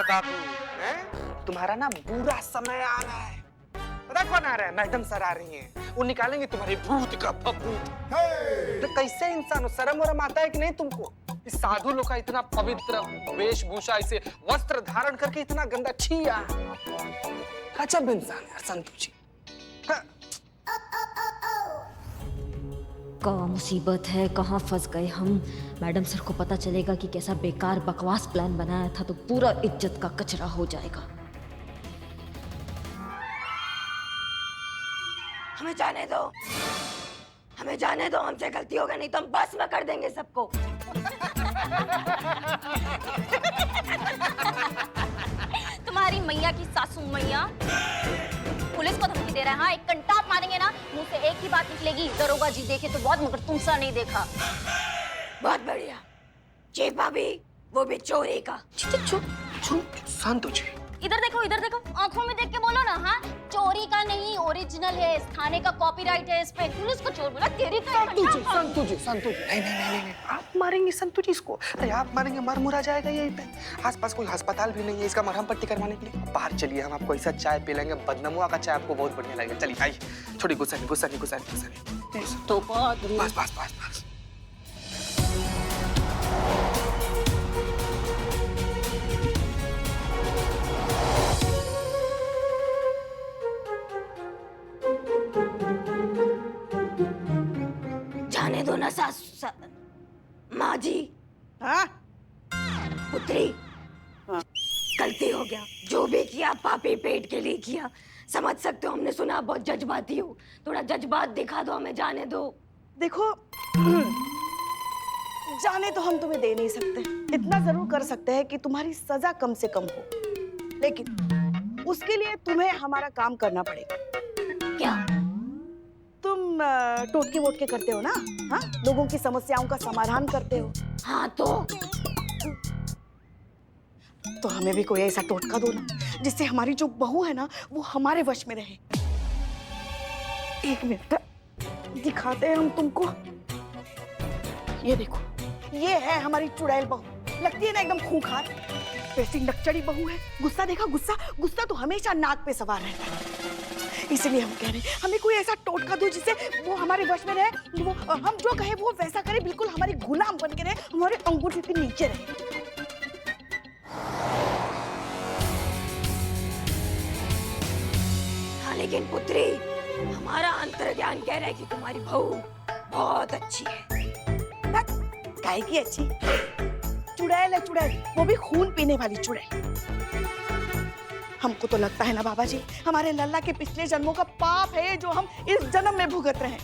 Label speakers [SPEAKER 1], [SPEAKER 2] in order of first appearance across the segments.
[SPEAKER 1] बाबू, तुम्हारा ना बुरा समय आ रहा है। पता कौन आ रहा है? मैडम सर आ रही हैं। वो निकालेंगे तुम्हारे भूत का भूत। तो कैसे इंसान हो? शर्म वरम आता है कि नहीं तुमको? इस साधु लोग का इतना पवित्र वेशभूषा, इसे वस्त्र धारण करके इतना गंदा छिया। गजब इंसान है संतु जी।
[SPEAKER 2] क्या मुसीबत है, कहाँ फंस गए हम। मैडम सर को पता चलेगा कि कैसा बेकार बकवास प्लान बनाया था तो पूरा इज्जत का कचरा हो जाएगा।
[SPEAKER 3] हमें जाने दो, हमें जाने दो, हमसे गलती होगा नहीं तो हम बस में कर देंगे सबको।
[SPEAKER 4] तुम्हारी मैया की सासू मैया पुलिस को धमकी दे रहा है। हाँ, एक कंटाप मारेंगे ना, मुंह से एक ही बात निकलेगी, दरोगा जी देखे तो बहुत मगर तुमसा नहीं देखा।
[SPEAKER 3] बहुत बढ़िया। जी भाभी, वो भी चोरी का।
[SPEAKER 1] चुप चुप संतु जी।
[SPEAKER 4] इधर देखो, इधर देखो, आंखों में देख के बोलो ना। हाँ, चोरी का नहीं, ओरिजिनल है, इस थाने का कॉपीराइट है इस पे। पुलिस को चोर बोला, तेरी तो
[SPEAKER 1] संतु जी, संतु जी, संतु जी। नहीं नहीं नहीं नहीं, आप मारेंगे संतु जी इसको। अरे आप मारेंगे, मर मुरा जाएगा यहीं पे। आसपास कोई अस्पताल भी नहीं है इसका मरहम पट्टी करवाने के लिए। बाहर चलिए, हम आपको ऐसा चाय पिलाएंगे, बदनमुआ का चाय आपको बहुत बढ़िया लगेगा। चलिए आइए, थोड़ी गुस्सा नहीं, गुस्सा नहीं, गुस्सा नहीं, गुस्सा नहीं।
[SPEAKER 4] तो बस
[SPEAKER 1] बस बस बस।
[SPEAKER 3] जाने दो ना माँ जी।
[SPEAKER 5] हाँ?
[SPEAKER 3] पुत्री, गलती हो गया। जो भी किया पापी पेट के लिए किया। समझ सकते हो, हमने सुना बहुत जज्बाती हो, थोड़ा जज्बात दिखा दो, हमें जाने दो।
[SPEAKER 5] देखो, जाने तो हम तुम्हें दे नहीं सकते। इतना जरूर कर सकते हैं कि तुम्हारी सजा कम से कम हो, लेकिन उसके लिए तुम्हें हमारा काम करना पड़ेगा।
[SPEAKER 3] क्या?
[SPEAKER 5] तुम टोटके वोटके करते हो ना? हाँ, लोगों की समस्याओं का समाधान करते हो।
[SPEAKER 3] हाँ
[SPEAKER 5] तो हमें भी कोई ऐसा टोटका दो ना, जिससे हमारी जो बहू है ना वो हमारे वश में रहे। एक मिनट दिखाते हैं हम तुमको। ये देखो, ये है हमारी चुड़ैल बहू। लगती है ना एकदम खूंखार, वैसी नकचड़ी बहू है। गुस्सा देखा? गुस्सा गुस्सा तो हमेशा नाक पे सवार रहता है। इसलिए हम कह रहे हैं, हमें कोई ऐसा टोटका दो जिससे वो हमारे वश में रहे, वो हम जो कहे वो वैसा करे, बिल्कुल हमारी गुलाम बन के रहे, हमारे अंगूठे के नीचे रहे।
[SPEAKER 3] हाँ, लेकिन पुत्री, हमारा अंतर्ज्ञान कह रहा है कि तुम्हारी बहू बहुत अच्छी है।
[SPEAKER 5] काहे की अच्छी? चुड़ैल है चुड़ैल, वो भी खून पीने वाली चुड़ैल। हमको तो लगता है ना बाबा जी, हमारे लल्ला के पिछले जन्मों का पाप है जो हम इस जन्म में भुगत रहे हैं।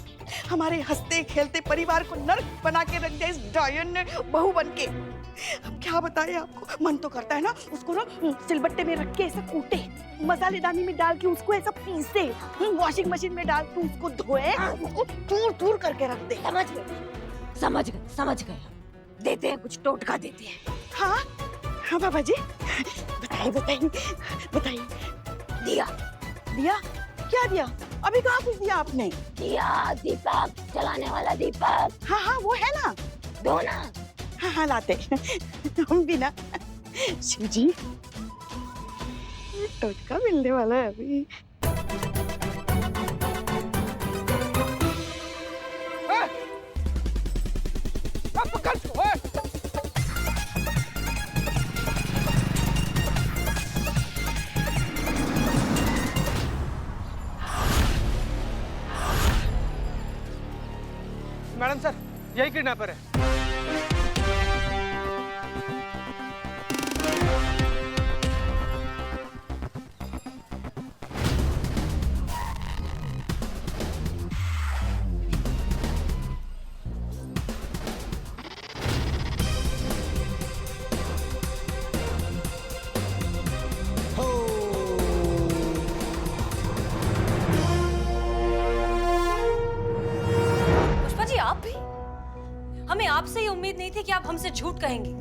[SPEAKER 5] हमारे हंसते खेलते परिवार को नर्क बना के रख दिया इस डायन ने बहू बन के। हम क्या बताएं आपको, मन तो करता है ना उसको ना सिलबट्टे में रख के ऐसा कूटे, मसालेदानी में डाल के उसको ऐसा पीसे, वॉशिंग मशीन में डाल के उसको धोए, उसको दूर दूर करके रख दे।
[SPEAKER 3] समझ गए, समझ गए, समझ गए। देते हैं, कुछ टोटका देते हैं।
[SPEAKER 5] हाँ हाँ बाबा जी, बताइए बताइए बताइए।
[SPEAKER 3] दिया।
[SPEAKER 5] दिया? क्या दिया? अभी कहाँ कुछ दिया आपने?
[SPEAKER 3] दिया, दीपक जलाने वाला दीपक।
[SPEAKER 5] हाँ हाँ, वो है ना,
[SPEAKER 3] दो ना।
[SPEAKER 5] हाँ हाँ लाते हम भी ना। शिव जी, टोटका मिलने वाला है अभी।
[SPEAKER 1] मैडम सर, यही किडनैपर है।
[SPEAKER 6] हमें आपसे ये उम्मीद नहीं थी कि आप हमसे झूठ कहेंगी।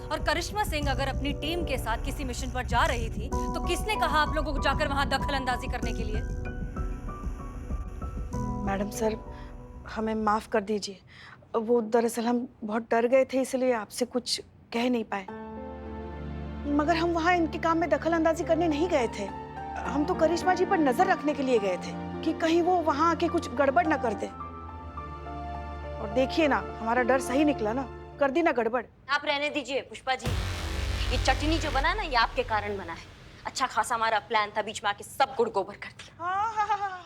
[SPEAKER 6] और करिश्मा सिंह अगर अपनी टीम के साथ किसी मिशन पर जा रही थी तो किसने कहा आप लोगों को जाकर वहां दखल अंदाजी करने के लिए?
[SPEAKER 5] मैडम सर, हमें माफ कर दीजिए। वो दरअसल हम बहुत डर गए थे, इसलिए आपसे कुछ कह नहीं पाए। मगर हम वहाँ इनके काम में दखल अंदाजी करने नहीं गए थे। हम तो करिश्मा जी पर नजर रखने के लिए गए थे कि कहीं वो वहाँ आके कुछ गड़बड़ ना कर दे। और देखिए ना, हमारा डर सही निकला ना, कर दी ना गड़बड़।
[SPEAKER 3] आप रहने दीजिए पुष्पा जी, ये चटनी जो बना ना ये आपके कारण बना है। अच्छा खासा हमारा प्लान था, बीच में आके सब गुड़ गोबर कर दिया।
[SPEAKER 5] हाँ,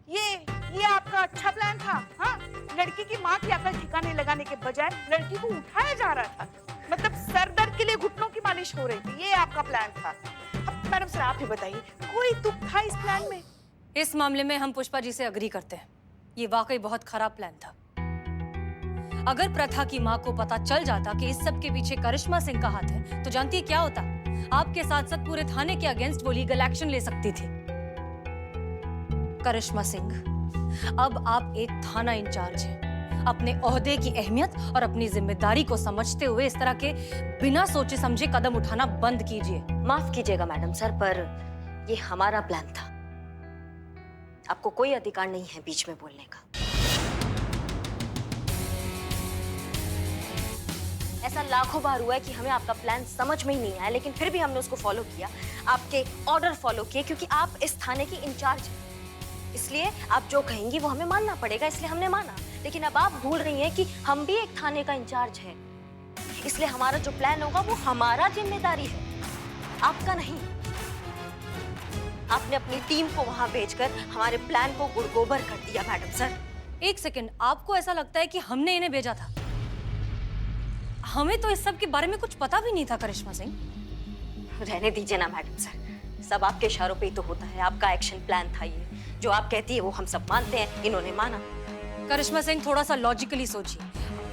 [SPEAKER 5] ये आपका अच्छा प्लान था। हाँ, लड़की की माँ की अकल ठिकाने लगाने के बजाय लड़की को उठाया जा रहा था, मतलब सर दर्द के लिए घुटनों की मालिश हो रही थी, ये आपका प्लान था। अब मैडम सर आप ही बताइए, कोई तुक था इस प्लान में?
[SPEAKER 6] इस मामले में हम पुष्पा जी से अग्री करते हैं, ये वाकई बहुत खराब प्लान था। अगर प्रथा की माँ को पता चल जाता कि इस सब के पीछे करिश्मा सिंह का हाथ है, तो जानती है क्या होता? आपके साथ साथ पूरे थाने के अगेंस्ट वो लीगल एक्शन ले सकती थी। करिश्मा सिंह, अब आप एक थाना इंचार्ज हैं। अपने ओहदे की अहमियत और अपनी जिम्मेदारी को समझते हुए इस तरह के बिना सोचे समझे कदम उठाना बंद कीजिए।
[SPEAKER 3] माफ कीजिएगा मैडम सर, पर ये हमारा प्लान था। आपको कोई अधिकार नहीं है बीच में बोलने का। ऐसा लाखों बार हुआ है कि हमें आपका प्लान समझ में ही नहीं आया, लेकिन फिर भी हमने उसको फॉलो किया, आपके ऑर्डर फॉलो किए, क्योंकि आप इस थाने की इंचार्ज हैं। इसलिए आप जो कहेंगी वो हमें मानना पड़ेगा, इसलिए हमने माना। लेकिन अब आप भूल रही हैं कि हम भी एक थाने का इंचार्ज है, इसलिए हमारा जो प्लान होगा वो हमारा जिम्मेदारी है, आपका नहीं। आपने अपनी टीम को वहां भेजकर हमारे प्लान को गुड़गोबर कर दिया मैडम सर।
[SPEAKER 6] एक सेकंड, आपको ऐसा लगता है कि हमने इन्हें भेजा था? हमें तो इस सब के बारे में कुछ पता भी नहीं था करिश्मा सिंह।
[SPEAKER 3] रहने दीजिए ना मैडम सर, सब आपके इशारों पे ही तो होता है। आपका एक्शन प्लान था ये, जो आप कहती है वो हम सब मानते हैं, इन्होंने माना।
[SPEAKER 6] करिश्मा सिंह, थोड़ा सा लॉजिकली सोचिए,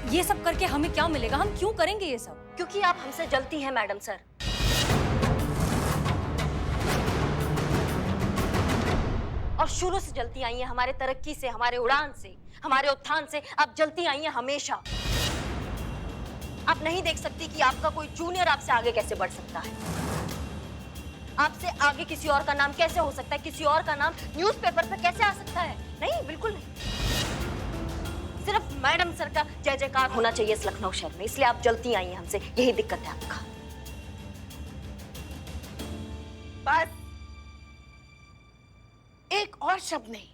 [SPEAKER 6] ये सब करके हमें क्या मिलेगा? हम क्यों करेंगे ये सब?
[SPEAKER 3] क्योंकि आप हमसे जलती हैं मैडम सर। और शुरू से जलती आई हैं, हमारे तरक्की से, हमारे उड़ान से, हमारे उत्थान से आप जलती आई हैं हमेशा। आप नहीं देख सकती कि आपका कोई जूनियर आपसे आगे कैसे बढ़ सकता है? आपसे आगे किसी और का नाम कैसे हो सकता है? किसी और का नाम न्यूज़पेपर पर कैसे आ सकता है? नहीं, बिल्कुल नहीं। सिर्फ मैडम सर का जय जयकार होना चाहिए इस लखनऊ शहर में, इसलिए आप जलती आई हैं हमसे, यही दिक्कत है आपका।
[SPEAKER 5] बस एक और शब्द नहीं।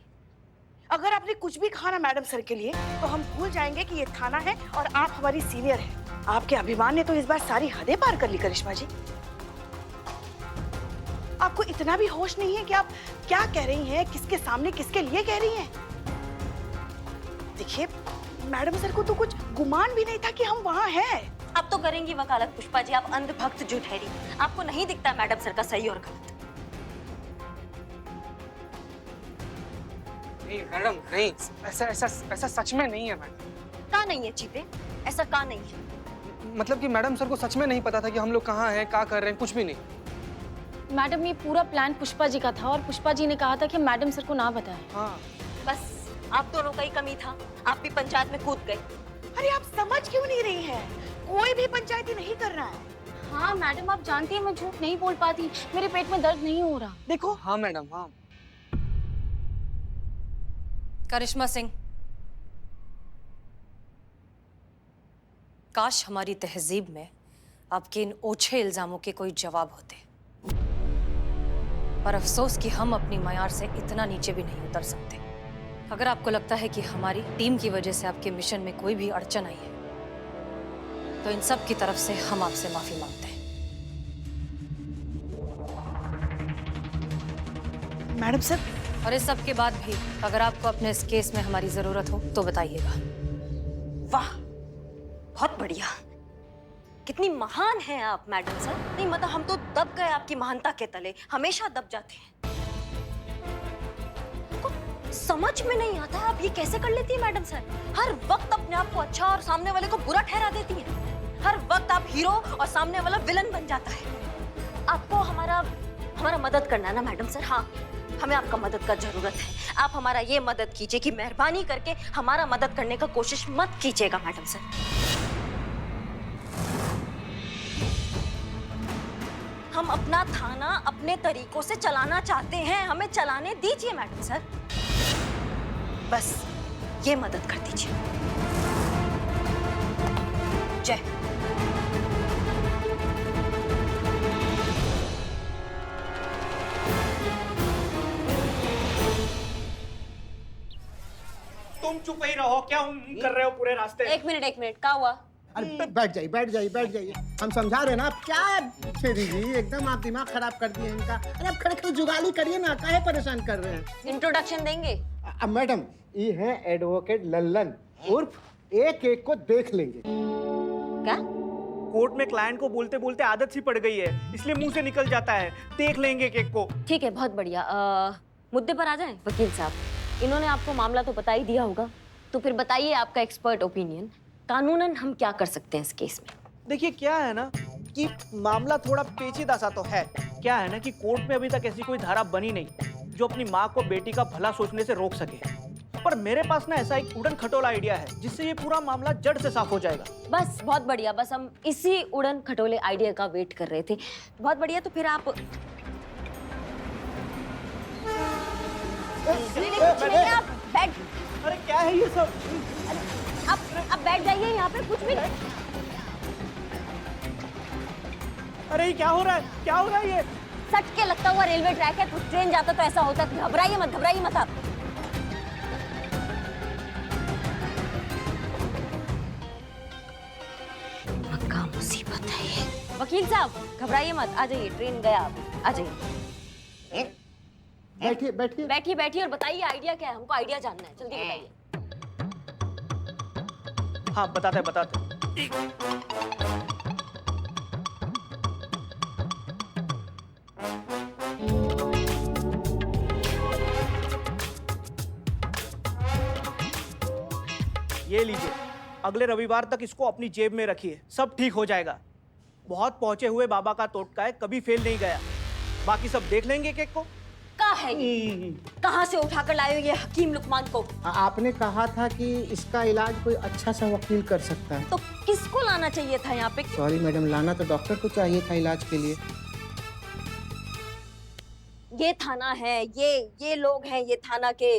[SPEAKER 5] अगर आपने कुछ भी कहा ना मैडम सर के लिए, तो हम भूल जाएंगे कि ये थाना है और आप हमारी सीनियर हैं। आपके अभिमान ने तो इस बार सारी हदें पार कर ली करिश्मा जी। आपको इतना भी होश नहीं है कि आप क्या कह रही हैं, किसके सामने, किसके लिए कह रही हैं? देखिए, मैडम सर को तो कुछ गुमान भी नहीं था कि हम वहाँ हैं।
[SPEAKER 3] आप तो करेंगी वकालत पुष्पा जी, आप अंधभक्त जो ठहरी। आपको नहीं दिखता मैडम सर का सही और गलत।
[SPEAKER 1] नहीं मैडम, नहीं, ऐसा सच में नहीं है मैडम।
[SPEAKER 3] कहाँ नहीं है चीते? ऐसा कहाँ नहीं है?
[SPEAKER 1] मतलब कि मैडम सर को सच में नहीं पता था कि हम लोग कहाँ हैं, क्या कर रहे हैं, कुछ भी नहीं।
[SPEAKER 7] मैडम, ये पूरा प्लान पुष्पा जी का था और पुष्पा जी ने कहा था कि मैडम सर को ना बताएं।
[SPEAKER 1] हाँ,
[SPEAKER 3] बस आप दोनों का ही कमी था, आप भी पंचायत में कूद गए।
[SPEAKER 5] अरे आप समझ क्यों नहीं रही हैं? कोई भी पंचायती नहीं कर रहा है।
[SPEAKER 7] हाँ मैडम, आप जानती हैं मैं झूठ नहीं बोल पाती, मेरे पेट में दर्द नहीं हो रहा।
[SPEAKER 5] देखो।
[SPEAKER 1] हाँ मैडम, हाँ।
[SPEAKER 6] करिश्मा सिंह, काश हमारी तहजीब में आपके इन ओछे इल्जामों के कोई जवाब होते, पर अफसोस कि हम अपनी मयार से इतना नीचे भी नहीं उतर सकते। अगर आपको लगता है कि हमारी टीम की वजह से आपके मिशन में कोई भी अड़चन आई है, तो इन सब की तरफ से हम आपसे माफी मांगते हैं।
[SPEAKER 5] मैडम सर,
[SPEAKER 6] और इस सब के बाद भी अगर आपको अपने इस केस में हमारी जरूरत हो तो बताइएगा।
[SPEAKER 3] वाह, बहुत बढ़िया। कितनी महान हैं आप मैडम सर। नहीं मतलब हम तो दब गए आपकी महानता के तले, हमेशा दब जाते हैं। समझ में नहीं आता है आप ये कैसे कर लेती है मैडम सर। हर वक्त अपने आप को अच्छा और सामने वाले को बुरा ठहरा देती हैं। हर वक्त आप हीरो और सामने वाला विलन बन जाता है। आपको हमारा मदद करना है ना मैडम सर। हाँ, हमें आपका मदद का जरूरत है। आप हमारा ये मदद कीजिए कि मेहरबानी करके हमारा मदद करने का कोशिश मत कीजिएगा मैडम सर। हम अपना थाना अपने तरीकों से चलाना चाहते हैं, हमें चलाने दीजिए मैडम सर। बस ये मदद कर दीजिए। जय।
[SPEAKER 1] चुप ही रहो, क्या कर रहे हो पूरे रास्ते?
[SPEAKER 3] एक मिनट, क्या हुआ?
[SPEAKER 8] अरे बैठ जाइए। हम समझा रहे हैं ना, आप क्या फेरी जी, एकदम आप दिमाग खराब कर दिए इनका। अरे आप खड़े जुगाली करिए ना, काहे परेशान कर रहे हैं?
[SPEAKER 3] इंट्रोडक्शन देंगे?
[SPEAKER 8] अब मैडम, ये है एडवोकेट लल्लन, उर्फ एक एक को देख लेंगे।
[SPEAKER 3] क्या?
[SPEAKER 1] कोर्ट में क्लाइंट को बोलते बोलते आदत सी पड़ गई है, इसलिए मुंह से निकल जाता है, देख लेंगे केक को।
[SPEAKER 3] ठीक है, बहुत बढ़िया। मुद्दे पर आ जाएं वकील साहब। इन्होंने आपको मामला तो बता ही दिया होगा, तो फिर बताइए आपका एक्सपर्ट ओपिनियन, कानूनन हम क्या कर सकते हैं इस केस में?
[SPEAKER 1] देखिए क्या है ना कि मामला थोड़ा पेचीदा सा तो है। क्या है ना कि कोर्ट में अभी तक ऐसी कोई धारा बनी नहीं जो अपनी माँ को बेटी का भला सोचने से रोक सके। पर मेरे पास ना ऐसा एक उड़न खटोला आइडिया है जिससे ये पूरा मामला जड़ से साफ हो जाएगा।
[SPEAKER 3] बस बहुत बढ़िया, बस हम इसी उड़न खटोले आइडिया का वेट कर रहे थे। बहुत बढ़िया, तो फिर आप नहीं, आप बैठ,
[SPEAKER 1] अरे क्या है ये सब?
[SPEAKER 3] आप बैठ जाइए, यहाँ पे कुछ भी नहीं।
[SPEAKER 1] अरे ये क्या हो रहा है ये?
[SPEAKER 3] सट के लगता हुआ रेलवे ट्रैक है, कुछ ट्रेन जाता तो ऐसा होता है। घबराइए मत आप। पक्का मुसीबत है ये। वकील साहब घबराइए मत, आ जाइए, ट्रेन गया, आप आ जाइए।
[SPEAKER 8] बैठिए।
[SPEAKER 3] और बताइए आइडिया क्या है, हमको आइडिया जानना है, जल्दी बताइए।
[SPEAKER 1] हाँ बताते। ये लीजिए, अगले रविवार तक इसको अपनी जेब में रखिए, सब ठीक हो जाएगा। बहुत पहुंचे हुए बाबा का टोटका है, कभी फेल नहीं गया। बाकी सब देख लेंगे केक को।
[SPEAKER 3] क्या है ये? कहाँ से उठाकर लाए हो ये हकीम लुकमान को?
[SPEAKER 8] आपने कहा था कि इसका इलाज कोई अच्छा सा वकील कर सकता है।
[SPEAKER 3] तो किसको लाना चाहिए था यहाँ पे?
[SPEAKER 8] सॉरी मैडम, लाना तो डॉक्टर को चाहिए था इलाज के लिए।
[SPEAKER 3] ये थाना है, ये लोग हैं, ये थाना के,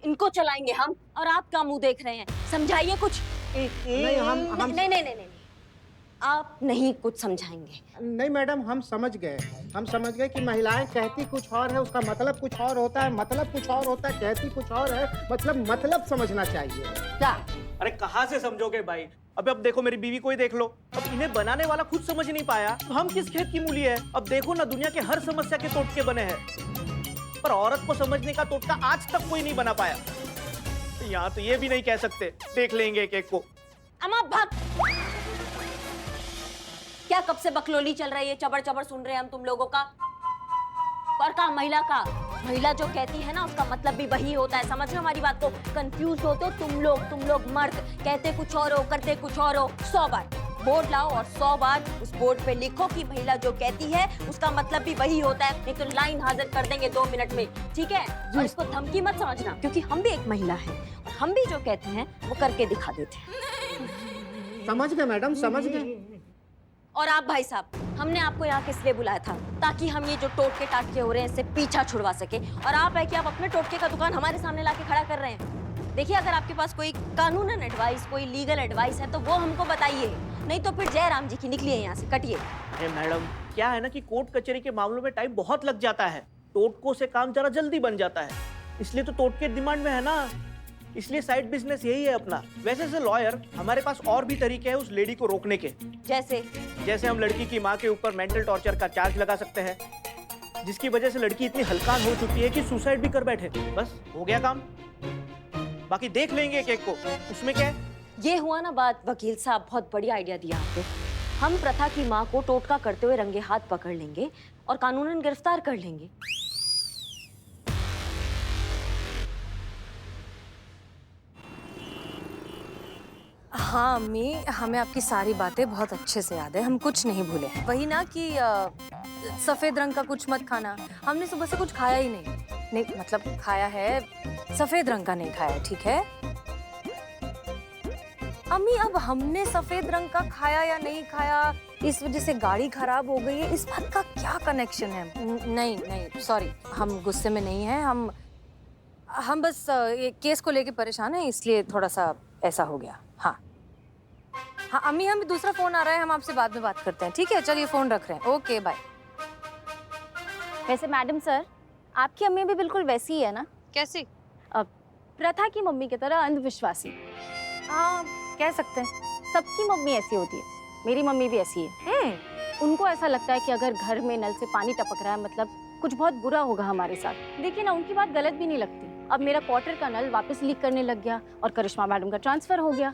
[SPEAKER 3] इनको चलाएंगे हम, और आप क्या मुंह देख रहे हैं? समझाइए कुछ। नहीं, आप नहीं कुछ समझाएंगे।
[SPEAKER 8] नहीं मैडम, हम समझ गए कि महिलाएं कहती कुछ और है, उसका मतलब कुछ और होता है, मतलब कुछ और होता है, कहती कुछ और है, मतलब समझना चाहिए।
[SPEAKER 3] क्या?
[SPEAKER 1] अरे कहाँ से समझोगे भाई? अब देखो, मेरी बीवी को ही देख लो। अब इन्हें बनाने वाला खुद समझ नहीं पाया तो हम किस खेत की मूली है? अब देखो ना, दुनिया के हर समस्या के टोटके बने हैं, पर औरत को समझने का टोटका आज तक कोई नहीं बना पाया। यहाँ तो ये भी नहीं कह सकते, देख लेंगे केक को।
[SPEAKER 3] अम्मा भाग! क्या कब से बकलोली चल रही है, चबड़ सुन रहे हैं हम तुम लोगों का। और का महिला जो कहती है ना, उसका मतलब भी वही होता है। समझ रहे हो हमारी बात को? कंफ्यूज होते हो तुम लोग मर्द, कहते कुछ और हो, करते कुछ और हो। 100 बार बोर्ड लाओ और 100 बार उस बोर्ड पे लिखो कि महिला जो कहती है उसका मतलब भी वही होता है, नहीं तो लाइन हाजिर कर देंगे 2 मिनट में, ठीक है? और इसको धमकी मत समझना, क्योंकि हम भी एक महिला है, हम भी जो कहते हैं वो करके दिखा देते हैं।
[SPEAKER 8] समझ गए मैडम, समझ गए।
[SPEAKER 3] और आप भाई साहब, हमने आपको यहाँ किस लिए बुलाया था? ताकि हम ये जो टोटके टाटके हो रहे हैं इससे पीछा छुड़वा सके। और आप है कि आप अपने टोटके का दुकान हमारे सामने लाके खड़ा कर रहे हैं। देखिए, अगर आपके पास कोई कानूनन एडवाइस, कोई लीगल एडवाइस है तो वो हमको बताइए, नहीं तो फिर जय राम जी की निकलिए यहाँ से, कटिए।
[SPEAKER 1] अरे मैडम, क्या है ना कि कोर्ट कचहरी के मामलों में टाइम बहुत लग जाता है, टोटकों से काम जरा जल्दी बन जाता है, इसलिए तो टोटके डिमांड में है ना, इसलिए साइड बिजनेस यही है अपना। वैसे से लॉयर, हमारे पास और भी तरीके हैं उस लेडी को रोकने के। जैसे हम लड़की की माँ के ऊपर मेंटल टॉर्चर का चार्ज लगा सकते हैं, जिसकी वजह से लड़की इतनी हल्कान हो चुकी है कि सुसाइड भी कर बैठे। बस हो गया काम। बाकी देख लेंगे केक को, उसमें क्या है?
[SPEAKER 3] ये हुआ ना बात। वकील साहब, बहुत बढ़िया आइडिया दिया आपने। हम प्रथा की माँ को टोटका करते हुए रंगे हाथ पकड़ लेंगे और कानूनन गिरफ्तार कर लेंगे।
[SPEAKER 6] हाँ अम्मी, हमें आपकी सारी बातें बहुत अच्छे से याद है, हम कुछ नहीं भूले हैं। वही ना कि सफेद रंग का कुछ मत खाना। हमने सुबह से कुछ खाया ही नहीं, मतलब खाया है, सफेद रंग का नहीं खाया, ठीक है अम्मी? अब हमने सफेद रंग का खाया या नहीं खाया, इस वजह से गाड़ी खराब हो गई है, इस बात का क्या कनेक्शन है? नहीं सॉरी, हम गुस्से में नहीं हैं, हम बस ये केस को लेके परेशान हैं, इसलिए थोड़ा सा ऐसा हो गया। हाँ अम्मी, हमें दूसरा फोन आ रहा है, हम आपसे बाद में बात करते हैं, ठीक है? चलिए फोन रख रहे हैं, ओके बाय।
[SPEAKER 4] वैसे मैडम सर, आपकी अम्मी भी बिल्कुल वैसी ही है ना?
[SPEAKER 6] कैसी?
[SPEAKER 7] प्रथा की मम्मी की तरह अंधविश्वासी। हाँ, कह सकते हैं। सबकी मम्मी ऐसी होती है, मेरी मम्मी भी ऐसी है। उनको ऐसा लगता है कि अगर घर में नल से पानी टपक रहा है मतलब कुछ बहुत बुरा होगा हमारे साथ। देखिए ना, उनकी बात गलत भी नहीं लगती। अब मेरा क्वार्टर का नल वापस लीक करने लग गया और करिश्मा मैडम का ट्रांसफर हो गया,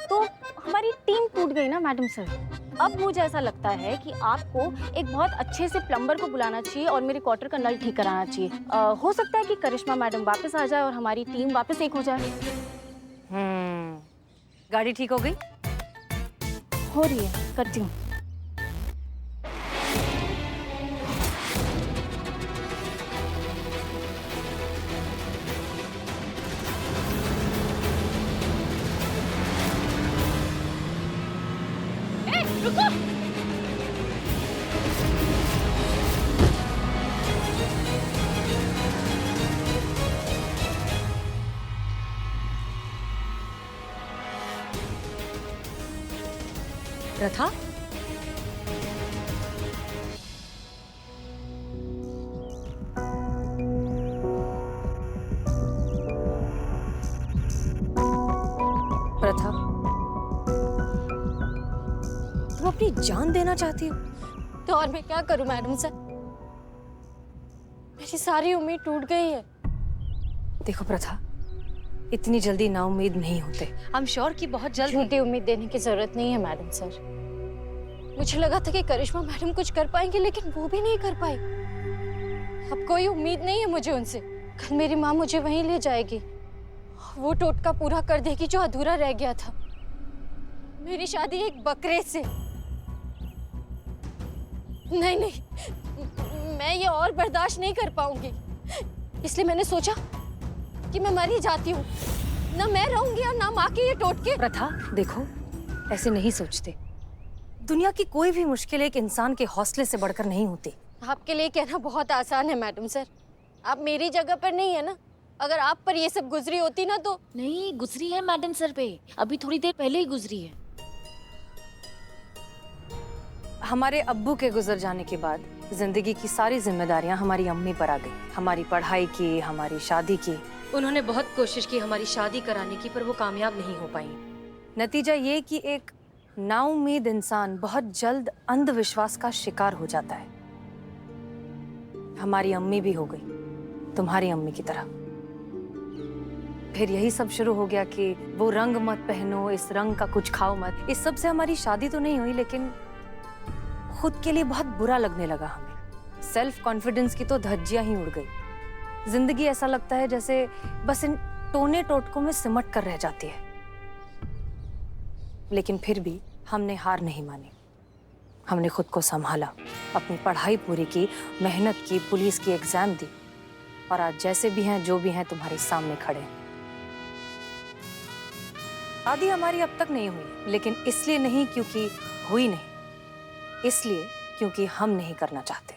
[SPEAKER 7] तो हमारी टीम टूट गई ना मैडम सर। अब मुझे ऐसा लगता है कि आपको एक बहुत अच्छे से प्लम्बर को बुलाना चाहिए और मेरे क्वार्टर का नल ठीक कराना चाहिए। हो सकता है कि करिश्मा मैडम वापस आ जाए और हमारी टीम वापस एक हो जाए।
[SPEAKER 6] गाड़ी ठीक हो गई?
[SPEAKER 7] हो रही है, करती हूँ।
[SPEAKER 4] रुको।
[SPEAKER 6] प्रथा, प्रथा, तुम अपनी जान देना चाहती हो?
[SPEAKER 7] तो और मैं क्या करूं मैडम सर, मेरी सारी उम्मीद टूट गई है।
[SPEAKER 6] देखो प्रथा, इतनी जल्दी ना उम्मीद नहीं होते। आई एम श्योर कि बहुत जल्द
[SPEAKER 7] झूठी उम्मीद देने की जरूरत नहीं है मैडम सर। मुझे लगा था कि करिश्मा मैडम कुछ कर पाएंगे, लेकिन वो भी नहीं कर पाई। अब कोई उम्मीद नहीं है मुझे उनसे। कल मेरी माँ मुझे वहीं ले जाएगी, वो टोटका पूरा कर देगी जो अधूरा रह गया था। मेरी शादी एक बकरे से। नहीं नहीं, मैं ये और बर्दाश्त नहीं कर पाऊंगी, इसलिए मैंने सोचा कि मैं मर ही जाती हूँ। ना मैं रहूंगी और ना माँ के ये टोटके।
[SPEAKER 6] प्रथा देखो, ऐसे नहीं सोचते। दुनिया की कोई भी मुश्किल एक इंसान के हौसले से बढ़कर नहीं होती।
[SPEAKER 7] आपके लिए कहना बहुत आसान है मैडम सर, आप मेरी जगह पर नहीं है ना। अगर आप पर ये सब गुजरी होती ना तो।
[SPEAKER 2] नहीं गुजरी है मैडम सर पे, अभी थोड़ी देर पहले ही गुजरी है।
[SPEAKER 6] हमारे अब्बू के गुजर जाने के बाद जिंदगी की सारी जिम्मेदारियां हमारी अम्मी पर आ गई। हमारी पढ़ाई की, हमारी शादी की। उन्होंने बहुत कोशिश की हमारी शादी कराने की, पर वो कामयाब नहीं हो पाई। नतीजा ये कि एक नाउम्मीद इंसान बहुत जल्द अंधविश्वास का शिकार हो जाता है। हमारी अम्मी भी हो गई तुम्हारी अम्मी की तरह। फिर यही सब शुरू हो गया कि वो रंग मत पहनो, इस रंग का कुछ खाओ मत। इस सब से हमारी शादी तो नहीं हुई, लेकिन खुद के लिए बहुत बुरा लगने लगा हमें। सेल्फ कॉन्फिडेंस की तो धज्जियां ही उड़ गई। जिंदगी ऐसा लगता है जैसे बस इन टोने टोटकों में सिमट कर रह जाती है। लेकिन फिर भी हमने हार नहीं मानी। हमने खुद को संभाला, अपनी पढ़ाई पूरी की, मेहनत की, पुलिस की एग्जाम दी, और आज जैसे भी हैं, जो भी हैं, तुम्हारे सामने खड़े हैं। शादी हमारी अब तक नहीं हुई, लेकिन इसलिए नहीं क्योंकि हुई नहीं, इसलिए क्योंकि हम नहीं करना चाहते।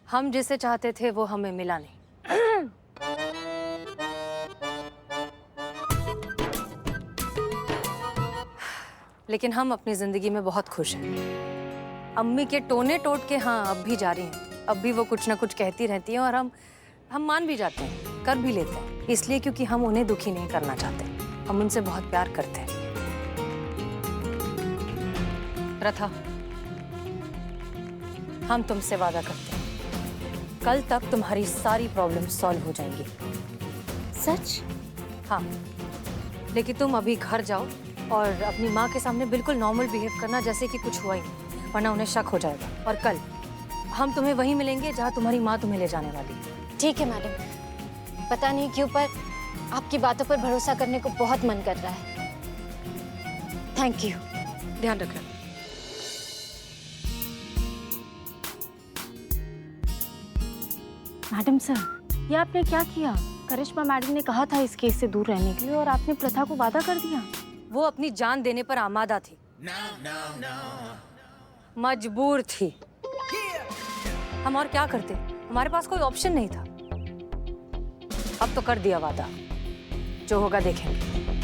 [SPEAKER 6] हम जिसे चाहते थे वो हमें मिला नहीं। लेकिन हम अपनी जिंदगी में बहुत खुश हैं। अम्मी के टोने टोट के हाँ अब भी जारी हैं। अब भी वो कुछ ना कुछ कहती रहती हैं और हम मान भी जाते हैं, कर भी लेते हैं, इसलिए क्योंकि हम उन्हें दुखी नहीं करना चाहते। हम उनसे बहुत प्यार करते हैं। प्रथा, हम तुमसे वादा करते हैं, कल तक तुम्हारी सारी प्रॉब्लम सॉल्व हो जाएंगी।
[SPEAKER 2] सच?
[SPEAKER 6] हाँ, लेकिन तुम अभी घर जाओ और अपनी माँ के सामने बिल्कुल नॉर्मल बिहेव करना, जैसे कि कुछ हुआ ही नहीं, वरना उन्हें शक हो जाएगा। और कल हम तुम्हें वहीं मिलेंगे जहाँ तुम्हारी माँ तुम्हें ले जाने वाली है।
[SPEAKER 7] ठीक है मैडम, पता नहीं क्यों पर आपकी बातों पर भरोसा करने को बहुत मन कर रहा है। Thank you.
[SPEAKER 6] ध्यान रखना।
[SPEAKER 7] मैडम सर, ये आपने क्या किया? करिश्मा मैडम ने कहा था इस केस से दूर रहने के लिए, और आपने प्रथा को वादा कर दिया।
[SPEAKER 6] वो अपनी जान देने पर आमादा थी, मजबूर थी। हम और क्या करते? हमारे पास कोई ऑप्शन नहीं था। अब तो कर दिया वादा, जो होगा देखेंगे।